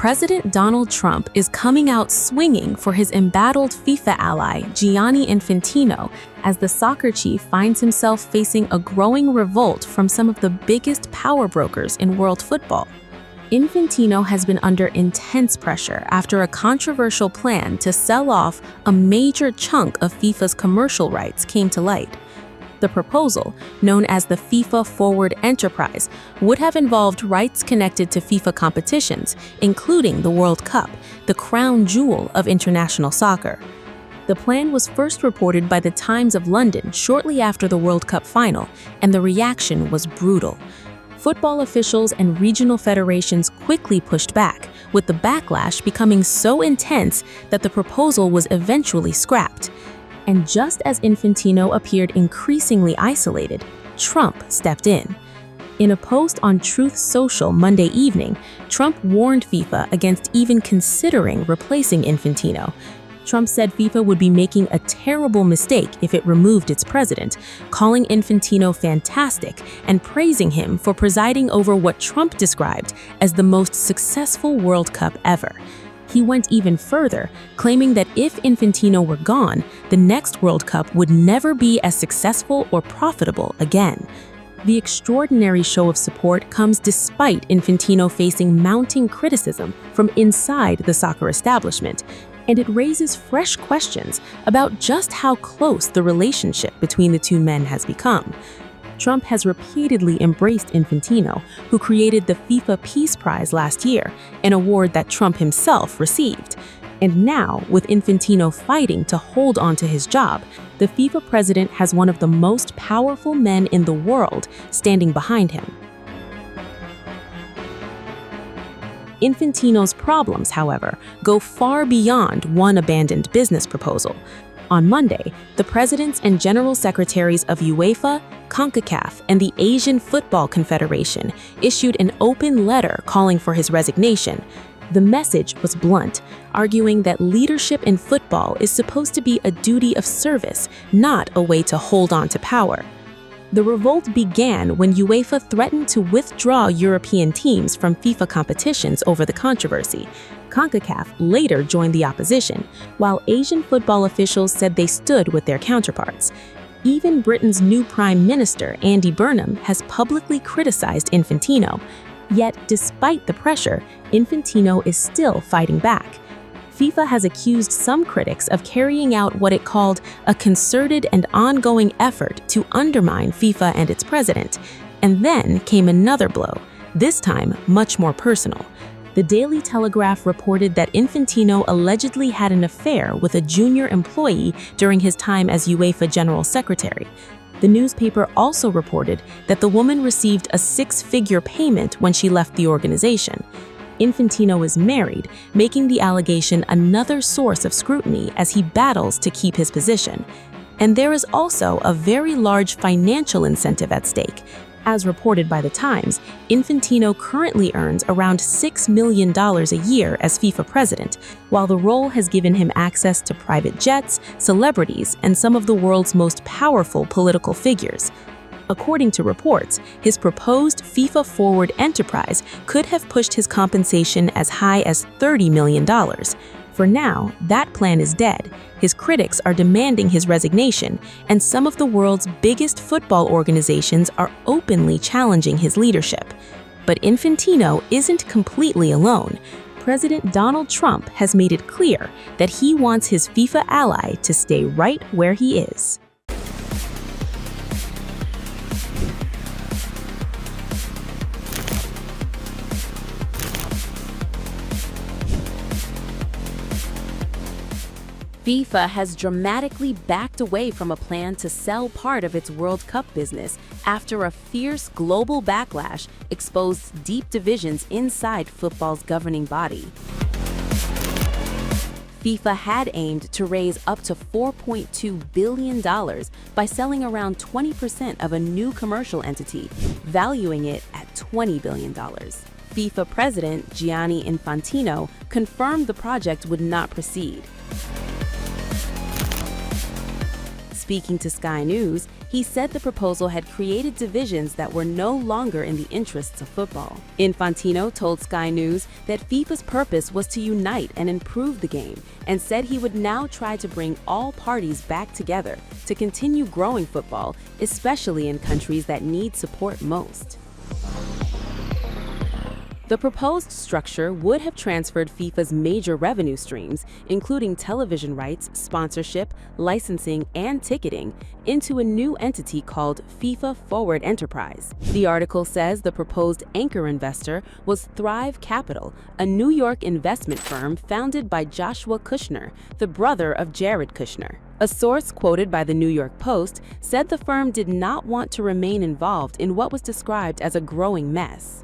President Donald Trump is coming out swinging for his embattled FIFA ally, Gianni Infantino, as the soccer chief finds himself facing a growing revolt from some of the biggest power brokers in world football. Infantino has been under intense pressure after a controversial plan to sell off a major chunk of FIFA's commercial rights came to light. The proposal, known as the FIFA Forward Enterprise, would have involved rights connected to FIFA competitions, including the World Cup, the crown jewel of international soccer. The plan was first reported by the Times of London shortly after the World Cup final, and the reaction was brutal. Football officials and regional federations quickly pushed back, with the backlash becoming so intense that the proposal was eventually scrapped. And just as Infantino appeared increasingly isolated, Trump stepped in. In a post on Truth Social Monday evening, Trump warned FIFA against even considering replacing Infantino. Trump said FIFA would be making a terrible mistake if it removed its president, calling Infantino fantastic and praising him for presiding over what Trump described as the most successful World Cup ever. He went even further, claiming that if Infantino were gone, the next World Cup would never be as successful or profitable again. The extraordinary show of support comes despite Infantino facing mounting criticism from inside the soccer establishment, and it raises fresh questions about just how close the relationship between the two men has become. Trump has repeatedly embraced Infantino, who created the FIFA Peace Prize last year, an award that Trump himself received. And now, with Infantino fighting to hold on to his job, the FIFA president has one of the most powerful men in the world standing behind him. Infantino's problems, however, go far beyond one abandoned business proposal. On Monday, the presidents and general secretaries of UEFA, CONCACAF, and the Asian Football Confederation issued an open letter calling for his resignation. The message was blunt, arguing that leadership in football is supposed to be a duty of service, not a way to hold on to power. The revolt began when UEFA threatened to withdraw European teams from FIFA competitions over the controversy. CONCACAF later joined the opposition, while Asian football officials said they stood with their counterparts. Even Britain's new Prime Minister, Andy Burnham, has publicly criticized Infantino. Yet, despite the pressure, Infantino is still fighting back. FIFA has accused some critics of carrying out what it called a concerted and ongoing effort to undermine FIFA and its president. And then came another blow, this time much more personal. The Daily Telegraph reported that Infantino allegedly had an affair with a junior employee during his time as UEFA General Secretary. The newspaper also reported that the woman received a six-figure payment when she left the organization. Infantino is married, making the allegation another source of scrutiny as he battles to keep his position. And there is also a very large financial incentive at stake. As reported by the Times, Infantino currently earns around $6 million a year as FIFA president, while the role has given him access to private jets, celebrities, and some of the world's most powerful political figures. According to reports, his proposed FIFA Forward Enterprise could have pushed his compensation as high as $30 million. For now, that plan is dead. His critics are demanding his resignation, and some of the world's biggest football organizations are openly challenging his leadership. But Infantino isn't completely alone. President Donald Trump has made it clear that he wants his FIFA ally to stay right where he is. FIFA has dramatically backed away from a plan to sell part of its World Cup business after a fierce global backlash exposed deep divisions inside football's governing body. FIFA had aimed to raise up to $4.2 billion by selling around 20% of a new commercial entity, valuing it at $20 billion. FIFA President Gianni Infantino confirmed the project would not proceed. Speaking to Sky News, he said the proposal had created divisions that were no longer in the interests of football. Infantino told Sky News that FIFA's purpose was to unite and improve the game, and said he would now try to bring all parties back together to continue growing football, especially in countries that need support most. The proposed structure would have transferred FIFA's major revenue streams, including television rights, sponsorship, licensing, and ticketing, into a new entity called FIFA Forward Enterprise. The article says the proposed anchor investor was Thrive Capital, a New York investment firm founded by Joshua Kushner, the brother of Jared Kushner. A source quoted by the New York Post said the firm did not want to remain involved in what was described as a growing mess.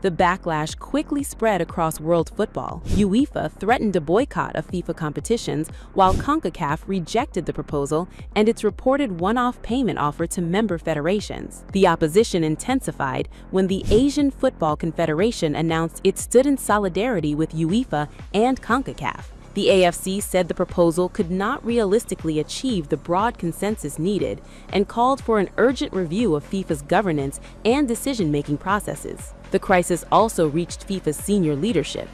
The backlash quickly spread across world football. UEFA threatened a boycott of FIFA competitions, while CONCACAF rejected the proposal and its reported one-off payment offer to member federations. The opposition intensified when the Asian Football Confederation announced it stood in solidarity with UEFA and CONCACAF. The AFC said the proposal could not realistically achieve the broad consensus needed and called for an urgent review of FIFA's governance and decision-making processes. The crisis also reached FIFA's senior leadership.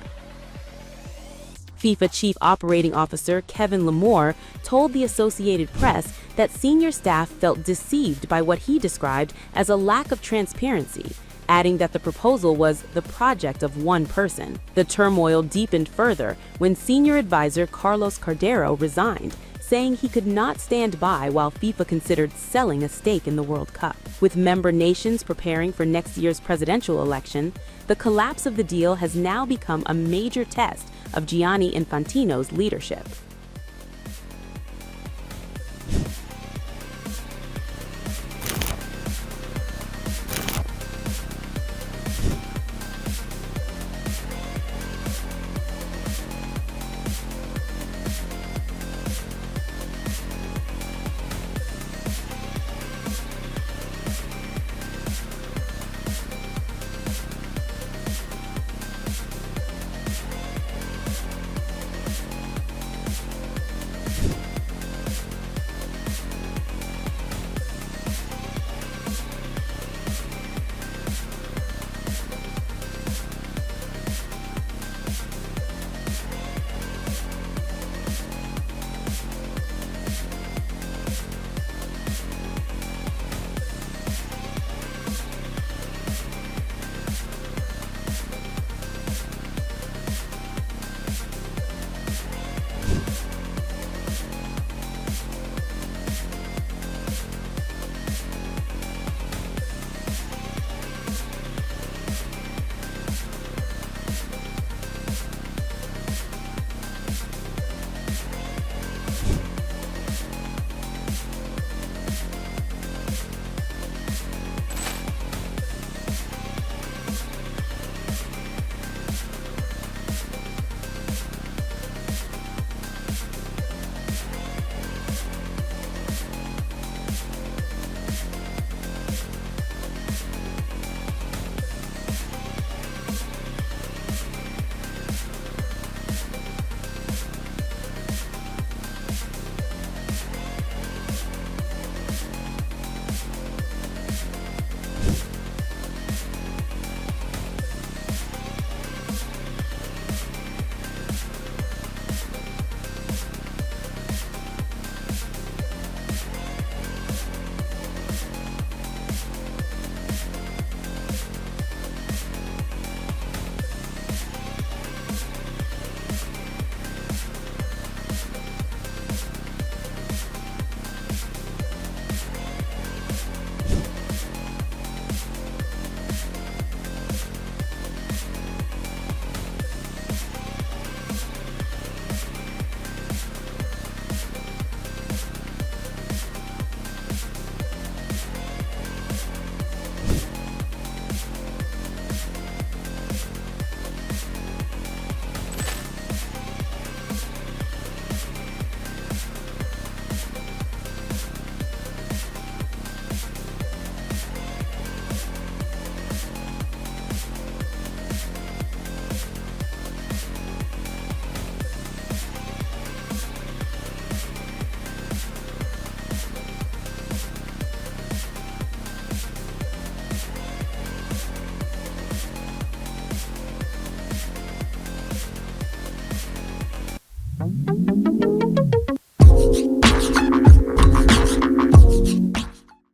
FIFA Chief Operating Officer Kevin Lamore told the Associated Press that senior staff felt deceived by what he described as a lack of transparency, adding that the proposal was the project of one person. The turmoil deepened further when senior advisor Carlos Cardero resigned, saying he could not stand by while FIFA considered selling a stake in the World Cup. With member nations preparing for next year's presidential election, the collapse of the deal has now become a major test of Gianni Infantino's leadership.